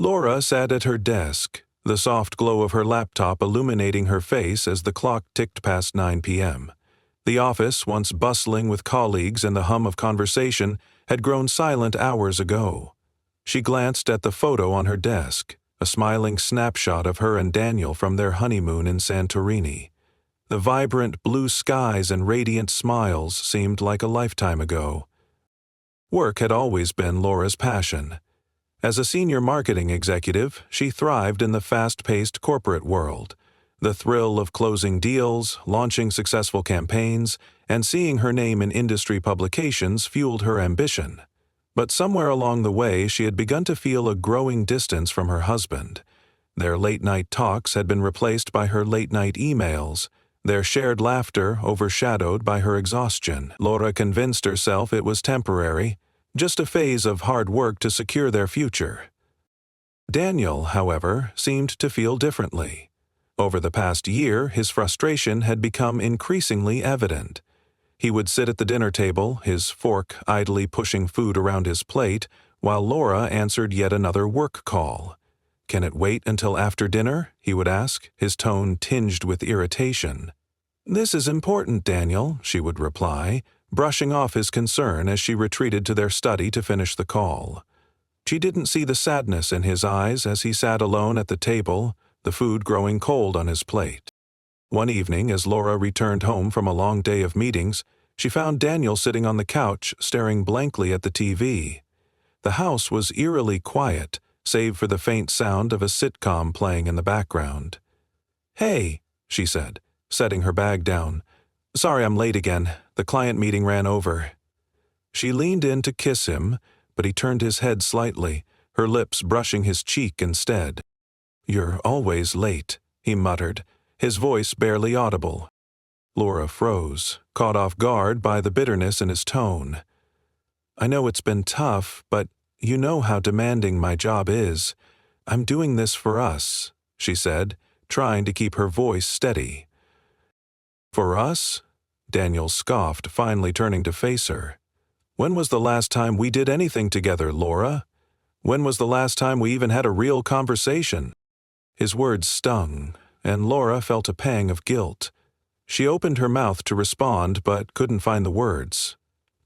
Laura sat at her desk, the soft glow of her laptop illuminating her face as the clock ticked past 9 p.m. The office, once bustling with colleagues and the hum of conversation, had grown silent hours ago. She glanced at the photo on her desk, a smiling snapshot of her and Daniel from their honeymoon in Santorini. The vibrant blue skies and radiant smiles seemed like a lifetime ago. Work had always been Laura's passion. As a senior marketing executive, she thrived in the fast-paced corporate world. The thrill of closing deals, launching successful campaigns, and seeing her name in industry publications fueled her ambition. But somewhere along the way, she had begun to feel a growing distance from her husband. Their late-night talks had been replaced by her late-night emails, their shared laughter overshadowed by her exhaustion. Laura convinced herself it was temporary, just a phase of hard work to secure their future. Daniel, however, seemed to feel differently. Over the past year, his frustration had become increasingly evident. He would sit at the dinner table, his fork idly pushing food around his plate, while Laura answered yet another work call. "Can it wait until after dinner?" he would ask, his tone tinged with irritation. "This is important, Daniel," she would reply, brushing off his concern as she retreated to their study to finish the call. She didn't see the sadness in his eyes as he sat alone at the table, the food growing cold on his plate. One evening, as Laura returned home from a long day of meetings, she found Daniel sitting on the couch, staring blankly at the TV. The house was eerily quiet, save for the faint sound of a sitcom playing in the background. "Hey," she said, setting her bag down. "Sorry I'm late again. The client meeting ran over." She leaned in to kiss him, but he turned his head slightly, her lips brushing his cheek instead. "You're always late," he muttered, his voice barely audible. Laura froze, caught off guard by the bitterness in his tone. "I know it's been tough, but you know how demanding my job is. I'm doing this for us," she said, trying to keep her voice steady. "For us?" Daniel scoffed, finally turning to face her. "When was the last time we did anything together, Laura? When was the last time we even had a real conversation?" His words stung, and Laura felt a pang of guilt. She opened her mouth to respond but couldn't find the words.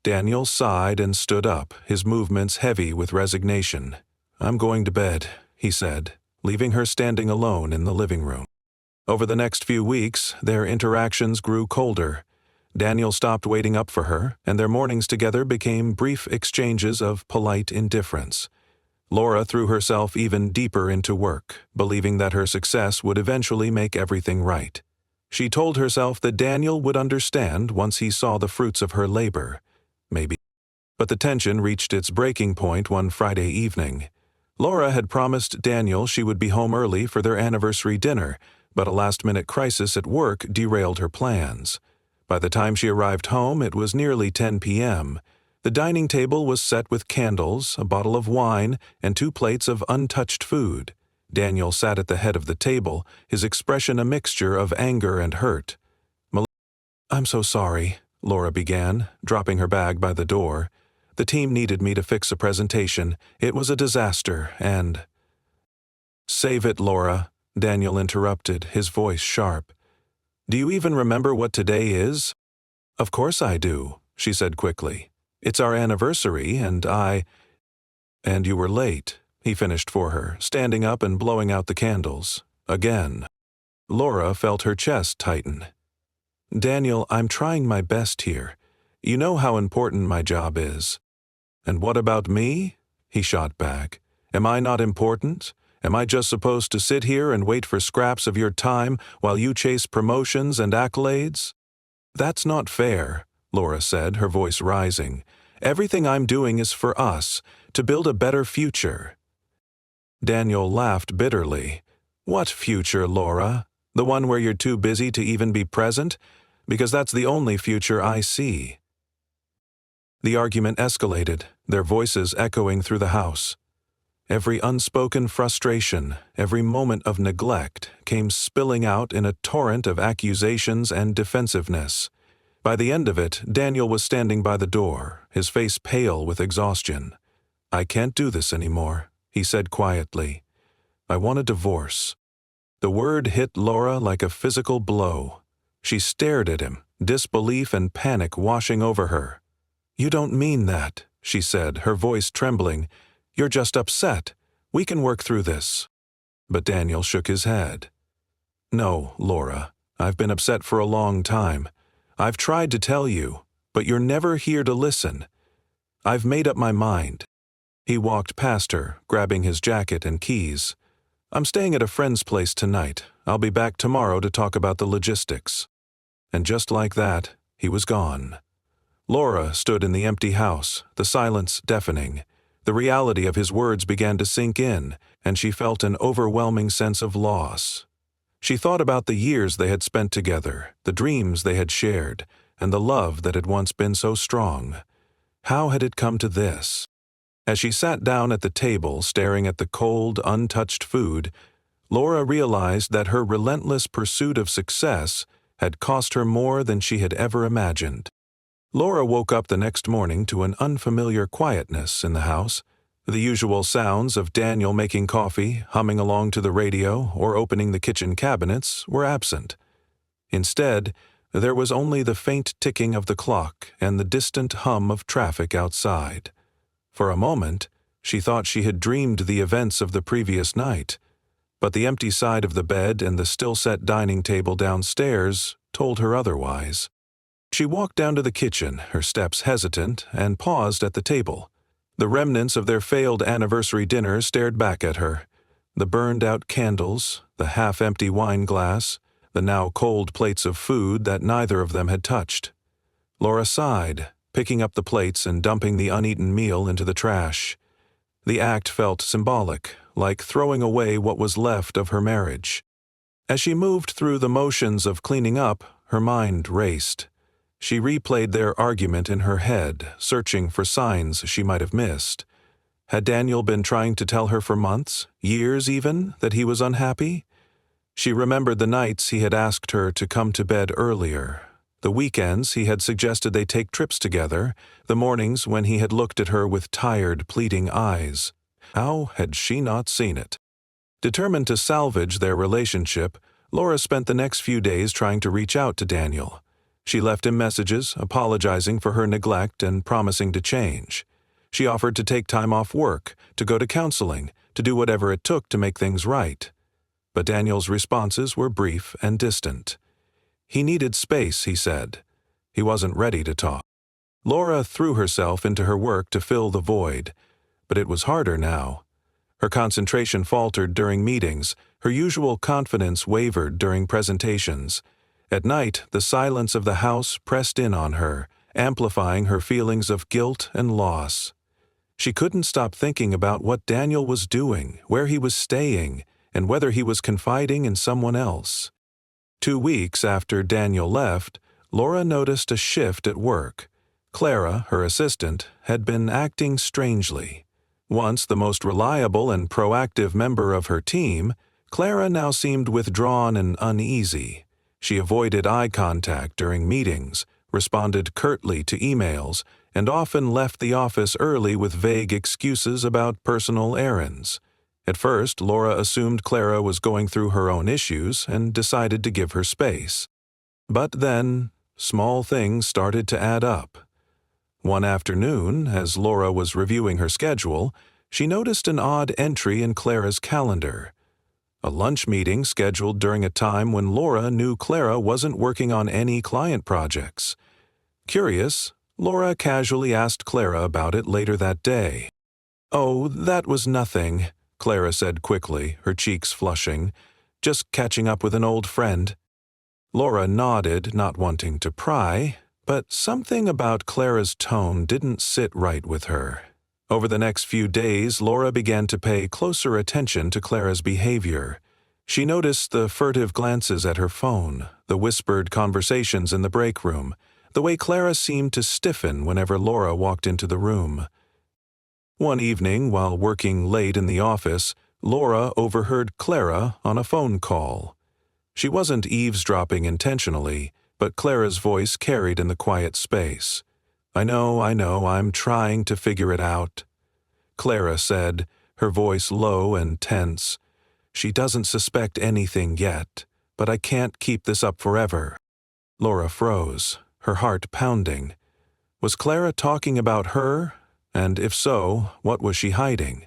Daniel sighed and stood up, his movements heavy with resignation. "I'm going to bed," he said, leaving her standing alone in the living room. Over the next few weeks, their interactions grew colder. Daniel stopped waiting up for her, and their mornings together became brief exchanges of polite indifference. Laura threw herself even deeper into work, believing that her success would eventually make everything right. She told herself that Daniel would understand once he saw the fruits of her labor. Maybe. But the tension reached its breaking point one Friday evening. Laura had promised Daniel she would be home early for their anniversary dinner, but a last-minute crisis at work derailed her plans. By the time she arrived home, it was nearly 10 p.m. The dining table was set with candles, a bottle of wine, and 2 plates of untouched food. Daniel sat at the head of the table, his expression a mixture of anger and hurt. "I'm so sorry," Laura began, dropping her bag by the door. "The team needed me to fix a presentation. It was a disaster, and—" "Save it, Laura," Daniel interrupted, his voice sharp. "Do you even remember what today is?" "Of course I do," she said quickly. "It's our anniversary, and "And you were late," he finished for her, standing up and blowing out the candles. Again. Laura felt her chest tighten. "Daniel, I'm trying my best here. You know how important my job is." "And what about me?" he shot back. "Am I not important? Am I just supposed to sit here and wait for scraps of your time while you chase promotions and accolades?" "That's not fair," Laura said, her voice rising. "Everything I'm doing is for us, to build a better future." Daniel laughed bitterly. "What future, Laura? The one where you're too busy to even be present? Because that's the only future I see." The argument escalated, their voices echoing through the house. Every unspoken frustration, every moment of neglect came spilling out in a torrent of accusations and defensiveness. By the end of it, Daniel was standing by the door, his face pale with exhaustion. "I can't do this anymore," he said quietly. "I want a divorce." The word hit Laura like a physical blow. She stared at him, disbelief and panic washing over her. "You don't mean that," she said, her voice trembling. "You're just upset. We can work through this." But Daniel shook his head. "No, Laura, I've been upset for a long time. I've tried to tell you, but you're never here to listen. I've made up my mind." He walked past her, grabbing his jacket and keys. "I'm staying at a friend's place tonight. I'll be back tomorrow to talk about the logistics." And just like that, he was gone. Laura stood in the empty house, the silence deafening. The reality of his words began to sink in, and she felt an overwhelming sense of loss. She thought about the years they had spent together, the dreams they had shared, and the love that had once been so strong. How had it come to this? As she sat down at the table, staring at the cold, untouched food, Laura realized that her relentless pursuit of success had cost her more than she had ever imagined. Laura woke up the next morning to an unfamiliar quietness in the house. The usual sounds of Daniel making coffee, humming along to the radio, or opening the kitchen cabinets were absent. Instead, there was only the faint ticking of the clock and the distant hum of traffic outside. For a moment, she thought she had dreamed the events of the previous night, but the empty side of the bed and the still-set dining table downstairs told her otherwise. She walked down to the kitchen, her steps hesitant, and paused at the table. The remnants of their failed anniversary dinner stared back at her. The burned-out candles, the half-empty wine glass, the now cold plates of food that neither of them had touched. Laura sighed, picking up the plates and dumping the uneaten meal into the trash. The act felt symbolic, like throwing away what was left of her marriage. As she moved through the motions of cleaning up, her mind raced. She replayed their argument in her head, searching for signs she might have missed. Had Daniel been trying to tell her for months, years even, that he was unhappy? She remembered the nights he had asked her to come to bed earlier, the weekends he had suggested they take trips together, the mornings when he had looked at her with tired, pleading eyes. How had she not seen it? Determined to salvage their relationship, Laura spent the next few days trying to reach out to Daniel. She left him messages, apologizing for her neglect and promising to change. She offered to take time off work, to go to counseling, to do whatever it took to make things right. But Daniel's responses were brief and distant. He needed space, he said. He wasn't ready to talk. Laura threw herself into her work to fill the void, but it was harder now. Her concentration faltered during meetings, her usual confidence wavered during presentations. At night, the silence of the house pressed in on her, amplifying her feelings of guilt and loss. She couldn't stop thinking about what Daniel was doing, where he was staying, and whether he was confiding in someone else. 2 weeks after Daniel left, Laura noticed a shift at work. Clara, her assistant, had been acting strangely. Once the most reliable and proactive member of her team, Clara now seemed withdrawn and uneasy. She avoided eye contact during meetings, responded curtly to emails, and often left the office early with vague excuses about personal errands. At first, Laura assumed Clara was going through her own issues and decided to give her space. But then, small things started to add up. One afternoon, as Laura was reviewing her schedule, she noticed an odd entry in Clara's calendar. A lunch meeting scheduled during a time when Laura knew Clara wasn't working on any client projects. Curious, Laura casually asked Clara about it later that day. "Oh, that was nothing," Clara said quickly, her cheeks flushing. "Just catching up with an old friend." Laura nodded, not wanting to pry, but something about Clara's tone didn't sit right with her. Over the next few days, Laura began to pay closer attention to Clara's behavior. She noticed the furtive glances at her phone, the whispered conversations in the break room, the way Clara seemed to stiffen whenever Laura walked into the room. One evening, while working late in the office, Laura overheard Clara on a phone call. She wasn't eavesdropping intentionally, but Clara's voice carried in the quiet space. I know, I'm trying to figure it out," Clara said, her voice low and tense. "She doesn't suspect anything yet, but I can't keep this up forever." Laura froze, her heart pounding. Was Clara talking about her? And if so, what was she hiding?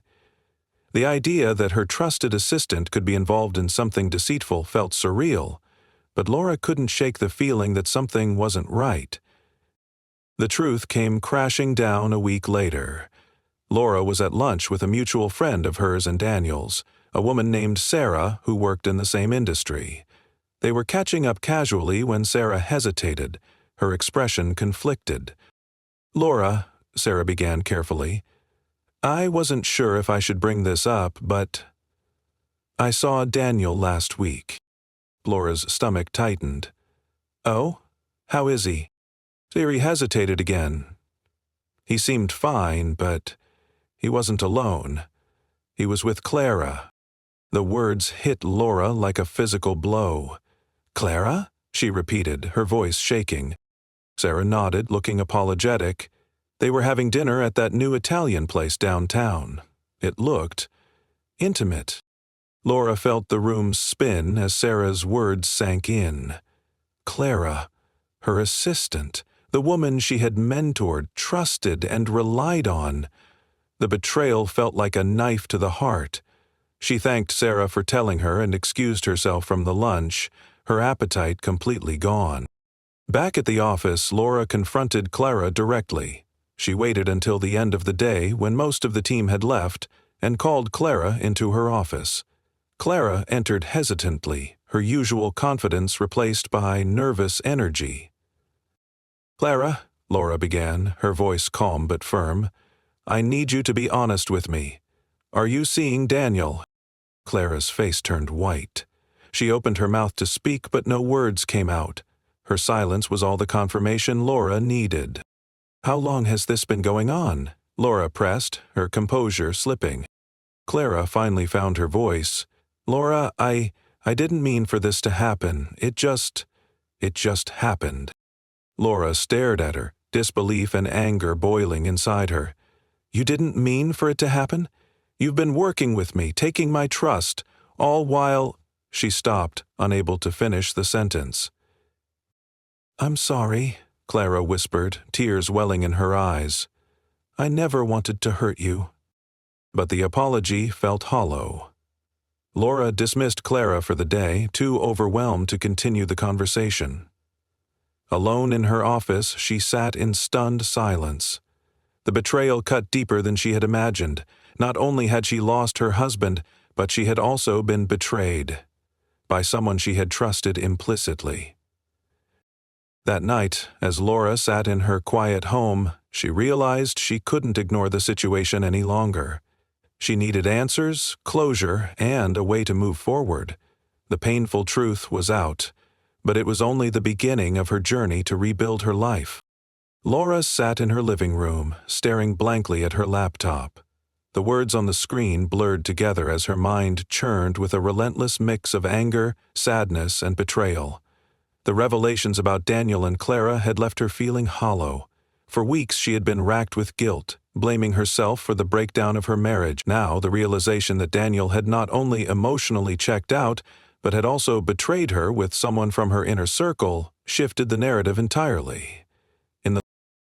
The idea that her trusted assistant could be involved in something deceitful felt surreal, but Laura couldn't shake the feeling that something wasn't right. The truth came crashing down a week later. Laura was at lunch with a mutual friend of hers and Daniel's, a woman named Sarah who worked in the same industry. They were catching up casually when Sarah hesitated, her expression conflicted. "Laura," Sarah began carefully, "I wasn't sure if I should bring this up, but I saw Daniel last week." Laura's stomach tightened. "Oh? How is he?" Siri hesitated again. "He seemed fine, but he wasn't alone. He was with Clara." The words hit Laura like a physical blow. "Clara?" she repeated, her voice shaking. Sarah nodded, looking apologetic. They were having dinner at that new Italian place downtown. It looked intimate. Laura felt the room spin as Sarah's words sank in. Clara, her assistant, the woman she had mentored, trusted, and relied on. The betrayal felt like a knife to the heart. She thanked Sarah for telling her and excused herself from the lunch, her appetite completely gone. Back at the office, Laura confronted Clara directly. She waited until the end of the day, when most of the team had left, and called Clara into her office. Clara entered hesitantly, her usual confidence replaced by nervous energy. "Clara," Laura began, her voice calm but firm, "I need you to be honest with me. Are you seeing Daniel?" Clara's face turned white. She opened her mouth to speak, but no words came out. Her silence was all the confirmation Laura needed. "How long has this been going on?" Laura pressed, her composure slipping. Clara finally found her voice. "Laura, I didn't mean for this to happen. It just happened." Laura stared at her, disbelief and anger boiling inside her. "You didn't mean for it to happen? You've been working with me, taking my trust, all while—" She stopped, unable to finish the sentence. "I'm sorry," Clara whispered, tears welling in her eyes. "I never wanted to hurt you." But the apology felt hollow. Laura dismissed Clara for the day, too overwhelmed to continue the conversation. Alone in her office, she sat in stunned silence. The betrayal cut deeper than she had imagined. Not only had she lost her husband, but she had also been betrayed by someone she had trusted implicitly. That night, as Laura sat in her quiet home, she realized she couldn't ignore the situation any longer. She needed answers, closure, and a way to move forward. The painful truth was out, but it was only the beginning of her journey to rebuild her life. Laura sat in her living room, staring blankly at her laptop. The words on the screen blurred together as her mind churned with a relentless mix of anger, sadness, and betrayal. The revelations about Daniel and Clara had left her feeling hollow. For weeks she had been racked with guilt, blaming herself for the breakdown of her marriage. Now the realization that Daniel had not only emotionally checked out, but had also betrayed her with someone from her inner circle, shifted the narrative entirely.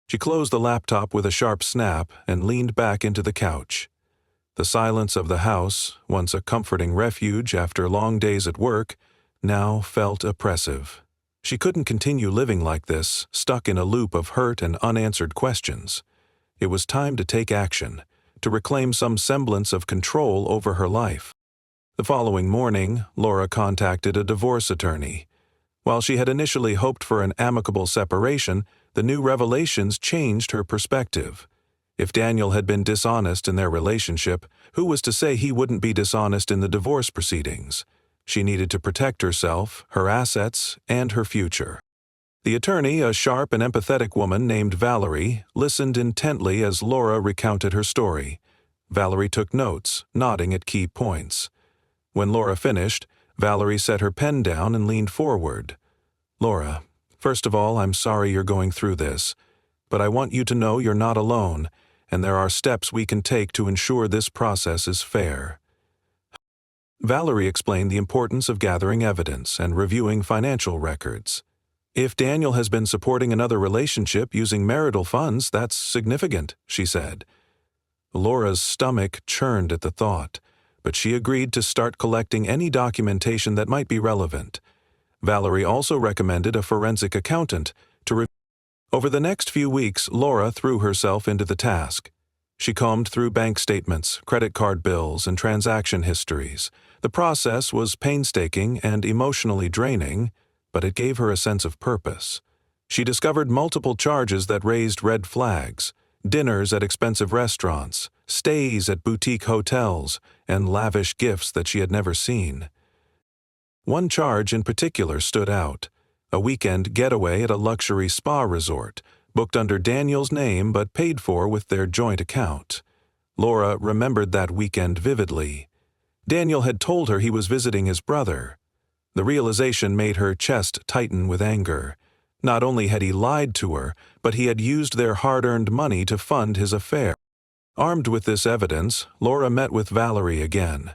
She closed the laptop with a sharp snap and leaned back into the couch. The silence of the house, once a comforting refuge after long days at work, now felt oppressive. She couldn't continue living like this, stuck in a loop of hurt and unanswered questions. It was time to take action, to reclaim some semblance of control over her life. The following morning, Laura contacted a divorce attorney. While she had initially hoped for an amicable separation, the new revelations changed her perspective. If Daniel had been dishonest in their relationship, who was to say he wouldn't be dishonest in the divorce proceedings? She needed to protect herself, her assets, and her future. The attorney, a sharp and empathetic woman named Valerie, listened intently as Laura recounted her story. Valerie took notes, nodding at key points. When Laura finished, Valerie set her pen down and leaned forward. "Laura, first of all, I'm sorry you're going through this, but I want you to know you're not alone, and there are steps we can take to ensure this process is fair. Valerie explained the importance of gathering evidence and reviewing financial records. If Daniel has been supporting another relationship using marital funds, that's significant, she said. Laura's stomach churned at the thought, but she agreed to start collecting any documentation that might be relevant. Valerie also recommended a forensic accountant to review. Over the next few weeks, Laura threw herself into the task. She combed through bank statements, credit card bills, and transaction histories. The process was painstaking and emotionally draining, but it gave her a sense of purpose. She discovered multiple charges that raised red flags: dinners at expensive restaurants, stays at boutique hotels, and lavish gifts that she had never seen. One charge in particular stood out: a weekend getaway at a luxury spa resort, booked under Daniel's name but paid for with their joint account. Laura remembered that weekend vividly. Daniel had told her he was visiting his brother. The realization made her chest tighten with anger. Not only had he lied to her, but he had used their hard-earned money to fund his affair. Armed with this evidence, Laura met with Valerie again.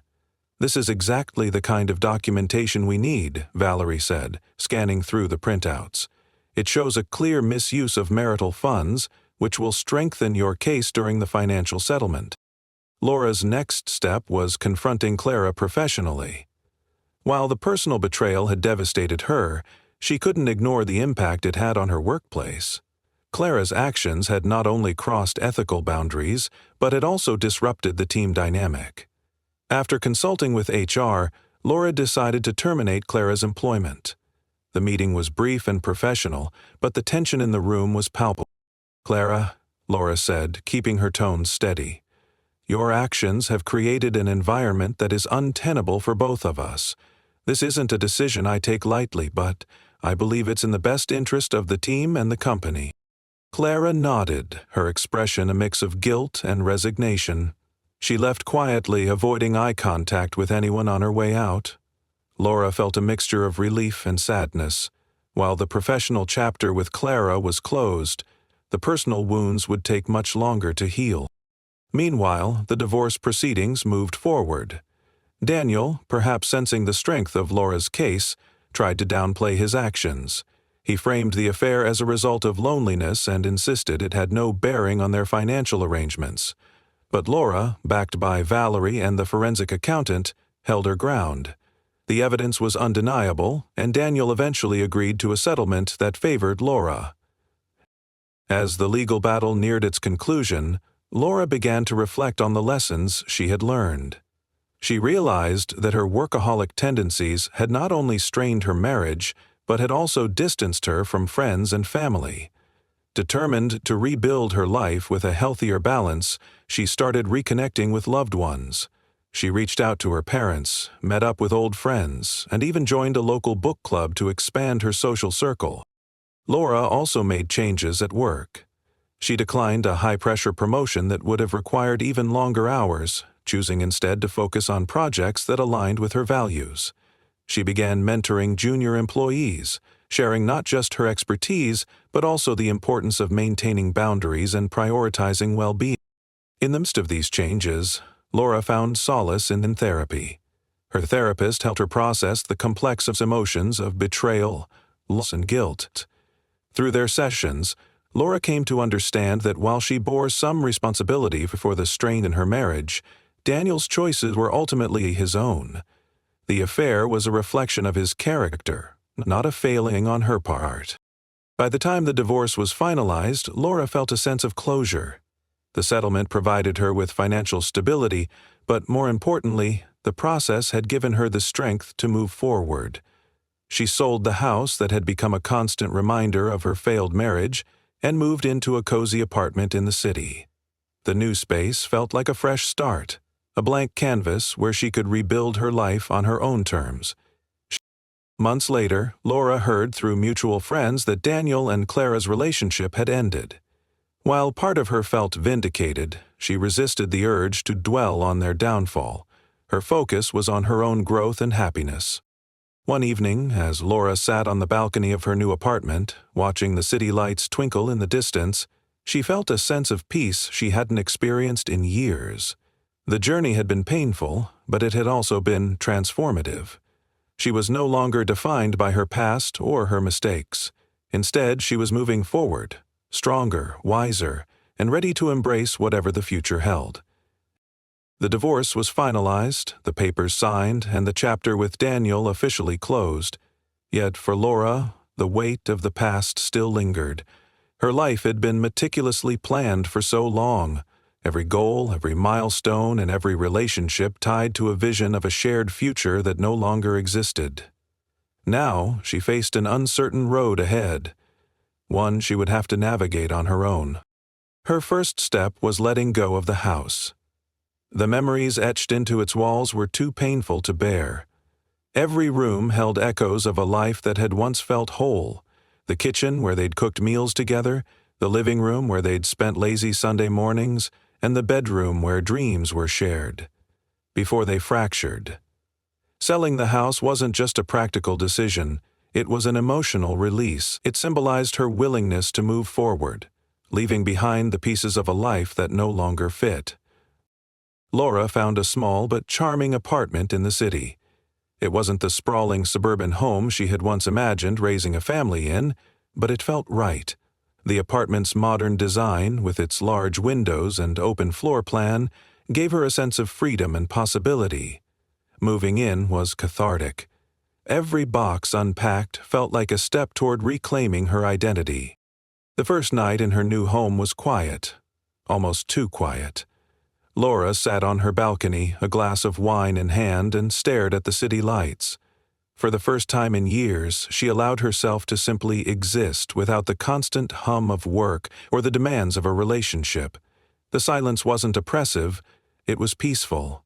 "This is exactly the kind of documentation we need," Valerie said, scanning through the printouts. "It shows a clear misuse of marital funds, which will strengthen your case during the financial settlement." Laura's next step was confronting Clara professionally. While the personal betrayal had devastated her, she couldn't ignore the impact it had on her workplace. Clara's actions had not only crossed ethical boundaries, but had also disrupted the team dynamic. After consulting with HR, Laura decided to terminate Clara's employment. The meeting was brief and professional, but the tension in the room was palpable. "Clara," Laura said, keeping her tone steady, "your actions have created an environment that is untenable for both of us. This isn't a decision I take lightly, but I believe it's in the best interest of the team and the company." Clara nodded, her expression a mix of guilt and resignation. She left quietly, avoiding eye contact with anyone on her way out. Laura felt a mixture of relief and sadness. While the professional chapter with Clara was closed, the personal wounds would take much longer to heal. Meanwhile, the divorce proceedings moved forward. Daniel, perhaps sensing the strength of Laura's case, tried to downplay his actions. He framed the affair as a result of loneliness and insisted it had no bearing on their financial arrangements. But Laura, backed by Valerie and the forensic accountant, held her ground. The evidence was undeniable, and Daniel eventually agreed to a settlement that favored Laura. As the legal battle neared its conclusion, Laura began to reflect on the lessons she had learned. She realized that her workaholic tendencies had not only strained her marriage, but had also distanced her from friends and family. Determined to rebuild her life with a healthier balance, she started reconnecting with loved ones. She reached out to her parents, met up with old friends, and even joined a local book club to expand her social circle. Laura also made changes at work. She declined a high-pressure promotion that would have required even longer hours, choosing instead to focus on projects that aligned with her values. She began mentoring junior employees, sharing not just her expertise, but also the importance of maintaining boundaries and prioritizing well-being. In the midst of these changes, Laura found solace in therapy. Her therapist helped her process the complex emotions of betrayal, loss, and guilt. Through their sessions, Laura came to understand that while she bore some responsibility for the strain in her marriage, Daniel's choices were ultimately his own. The affair was a reflection of his character, not a failing on her part. By the time the divorce was finalized, Laura felt a sense of closure. The settlement provided her with financial stability, but more importantly, the process had given her the strength to move forward. She sold the house that had become a constant reminder of her failed marriage and moved into a cozy apartment in the city. The new space felt like a fresh start, a blank canvas where she could rebuild her life on her own terms. Months later, Laura heard through mutual friends that Daniel and Clara's relationship had ended. While part of her felt vindicated, she resisted the urge to dwell on their downfall. Her focus was on her own growth and happiness. One evening, as Laura sat on the balcony of her new apartment, watching the city lights twinkle in the distance, She felt a sense of peace she hadn't experienced in years. The journey had been painful, but it had also been transformative. She was no longer defined by her past or her mistakes. Instead, she was moving forward, stronger, wiser, and ready to embrace whatever the future held. The divorce was finalized, the papers signed, and the chapter with Daniel officially closed. Yet for Laura, the weight of the past still lingered. Her life had been meticulously planned for so long, every goal, every milestone, and every relationship tied to a vision of a shared future that no longer existed. Now she faced an uncertain road ahead, one she would have to navigate on her own. Her first step was letting go of the house. The memories etched into its walls were too painful to bear. Every room held echoes of a life that had once felt whole. The kitchen where they'd cooked meals together, the living room where they'd spent lazy Sunday mornings, and the bedroom where dreams were shared. Before they fractured. Selling the house wasn't just a practical decision, it was an emotional release. It symbolized her willingness to move forward, leaving behind the pieces of a life that no longer fit. Laura found a small but charming apartment in the city. It wasn't the sprawling suburban home she had once imagined raising a family in, but it felt right. The apartment's modern design, with its large windows and open floor plan, gave her a sense of freedom and possibility. Moving in was cathartic. Every box unpacked felt like a step toward reclaiming her identity. The first night in her new home was quiet, almost too quiet. Laura sat on her balcony, a glass of wine in hand, and stared at the city lights. For the first time in years, she allowed herself to simply exist without the constant hum of work or the demands of a relationship. The silence wasn't oppressive, it was peaceful.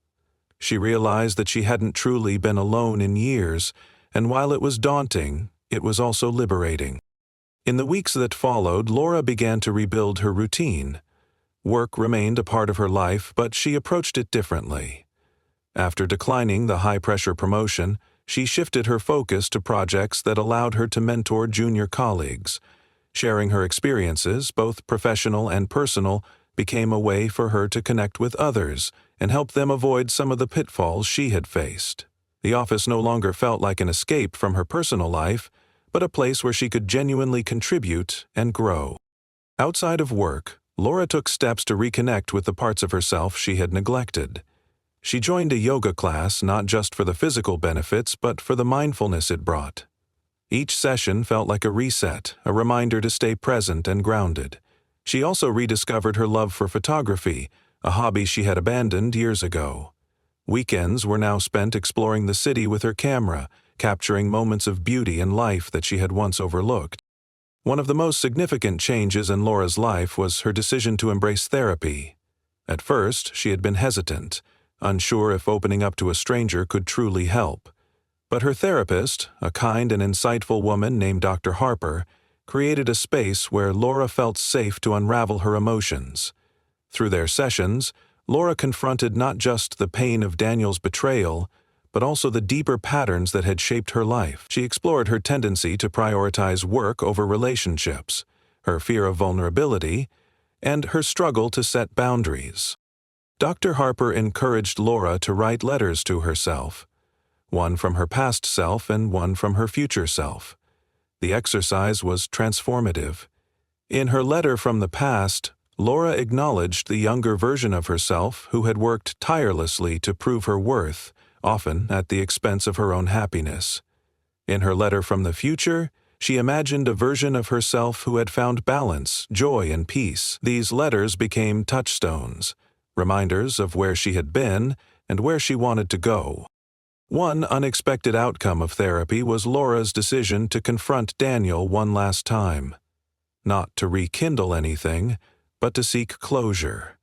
She realized that she hadn't truly been alone in years, and while it was daunting, it was also liberating. In the weeks that followed, Laura began to rebuild her routine. Work remained a part of her life, but she approached it differently. After declining the high-pressure promotion, she shifted her focus to projects that allowed her to mentor junior colleagues. Sharing her experiences, both professional and personal, became a way for her to connect with others and help them avoid some of the pitfalls she had faced. The office no longer felt like an escape from her personal life, but a place where she could genuinely contribute and grow. Outside of work, Laura took steps to reconnect with the parts of herself she had neglected. She joined a yoga class not just for the physical benefits, but for the mindfulness it brought. Each session felt like a reset, a reminder to stay present and grounded. She also rediscovered her love for photography, a hobby she had abandoned years ago. Weekends were now spent exploring the city with her camera, capturing moments of beauty and life that she had once overlooked. One of the most significant changes in Laura's life was her decision to embrace therapy. At first, she had been hesitant, unsure if opening up to a stranger could truly help. But her therapist, a kind and insightful woman named Dr. Harper, created a space where Laura felt safe to unravel her emotions. Through their sessions, Laura confronted not just the pain of Daniel's betrayal, but also the deeper patterns that had shaped her life. She explored her tendency to prioritize work over relationships, her fear of vulnerability, and her struggle to set boundaries. Dr. Harper encouraged Laura to write letters to herself, one from her past self and one from her future self. The exercise was transformative. In her letter from the past, Laura acknowledged the younger version of herself who had worked tirelessly to prove her worth, often at the expense of her own happiness. In her letter from the future, she imagined a version of herself who had found balance, joy, and peace. These letters became touchstones, reminders of where she had been and where she wanted to go. One unexpected outcome of therapy was Laura's decision to confront Daniel one last time. Not to rekindle anything, but to seek closure.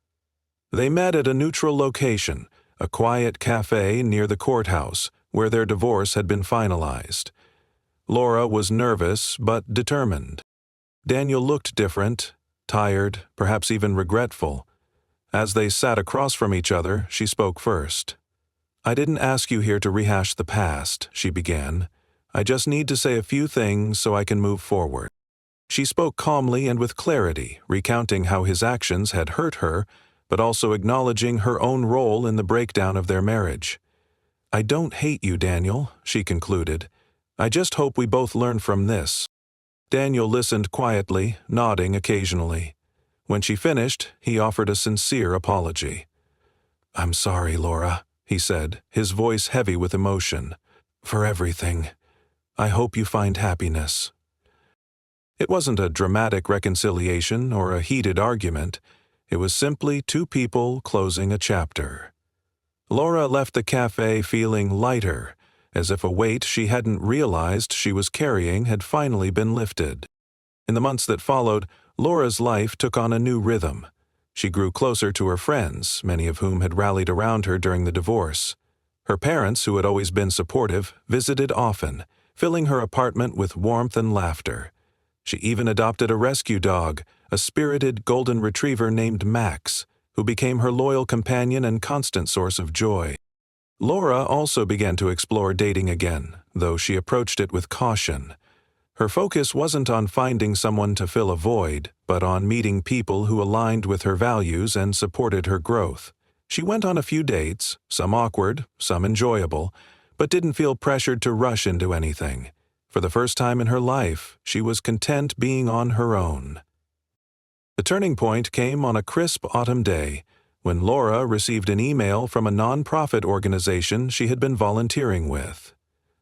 They met at a neutral location, a quiet cafe near the courthouse, where their divorce had been finalized. Laura was nervous but determined. Daniel looked different, tired, perhaps even regretful. As they sat across from each other, she spoke first. "I didn't ask you here to rehash the past," she began. "I just need to say a few things so I can move forward." She spoke calmly and with clarity, recounting how his actions had hurt her, but also acknowledging her own role in the breakdown of their marriage. "I don't hate you, Daniel," she concluded. "I just hope we both learn from this." Daniel listened quietly, nodding occasionally. When she finished, he offered a sincere apology. "I'm sorry, Laura," he said, his voice heavy with emotion. "For everything. I hope you find happiness." It wasn't a dramatic reconciliation or a heated argument. It was simply two people closing a chapter. Laura left the cafe feeling lighter, as if a weight she hadn't realized she was carrying had finally been lifted. In the months that followed, Laura's life took on a new rhythm. She grew closer to her friends, many of whom had rallied around her during the divorce. Her parents, who had always been supportive, visited often, filling her apartment with warmth and laughter. She even adopted a rescue dog, a spirited golden retriever named Max, who became her loyal companion and constant source of joy. Laura also began to explore dating again, though she approached it with caution. Her focus wasn't on finding someone to fill a void, but on meeting people who aligned with her values and supported her growth. She went on a few dates, some awkward, some enjoyable, but didn't feel pressured to rush into anything. For the first time in her life, she was content being on her own. The turning point came on a crisp autumn day, when Laura received an email from a nonprofit organization she had been volunteering with.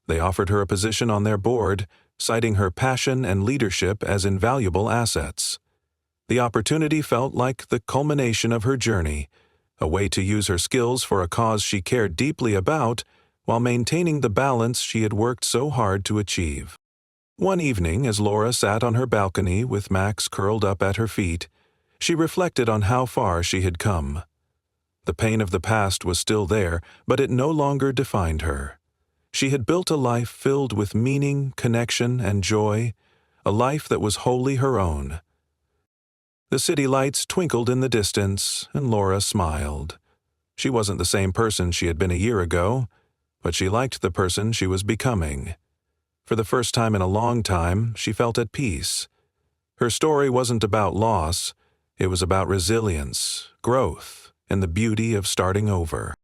They offered her a position on their board, citing her passion and leadership as invaluable assets. The opportunity felt like the culmination of her journey, a way to use her skills for a cause she cared deeply about, while maintaining the balance she had worked so hard to achieve. One evening, as Laura sat on her balcony with Max curled up at her feet, she reflected on how far she had come. The pain of the past was still there, but it no longer defined her. She had built a life filled with meaning, connection, and joy, a life that was wholly her own. The city lights twinkled in the distance, and Laura smiled. She wasn't the same person she had been a year ago, but she liked the person she was becoming. For the first time in a long time, she felt at peace. Her story wasn't about loss, it was about resilience, growth, and the beauty of starting over.